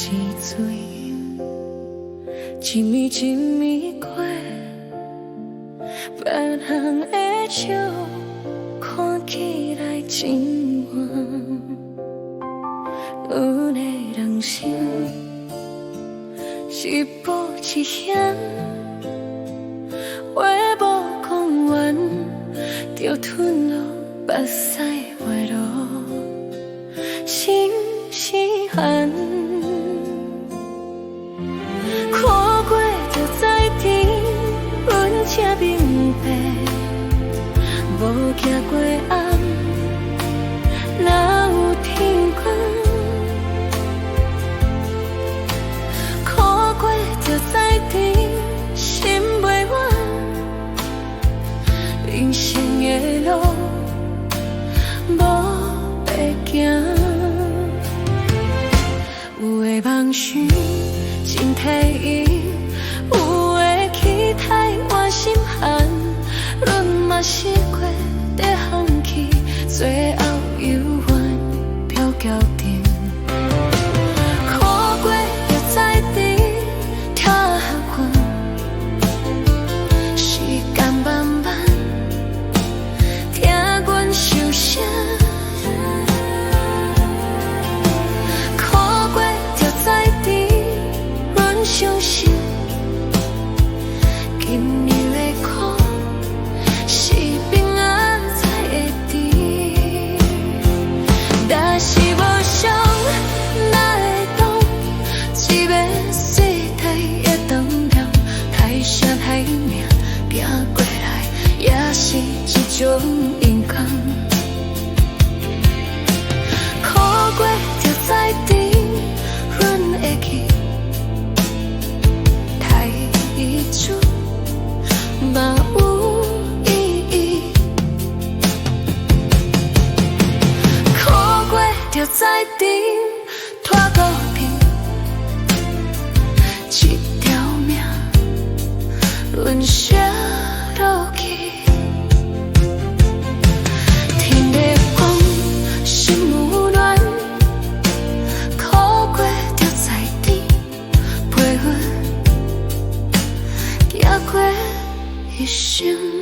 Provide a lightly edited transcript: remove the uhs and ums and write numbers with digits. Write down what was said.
钱水，一暝一暝过，别人的笑看起来真晚。阮的人生是步一险，话无讲完，就吞落目屎袂落，心是寒。看过就知甜，阮才明白，无行过暗，哪有天光？看过就知甜，心袂软，人生的路无白行。有的梦想真体验，有的期待换心寒，阮嘛试过在放弃，最后犹原漂交定。看过就知甜，疼款时间慢慢听阮受伤。看过就知甜，阮相信今日的苦是平安才会知，但是无想哪会懂，一个世态的动荡，太傻太命，行过来也是一种阴功。看过就知甜，阮会记太主嘛有意义。看过就知甜，拖到底一条命，阮烧落去。天在光，心有暖，看过就知甜，陪阮行过一生。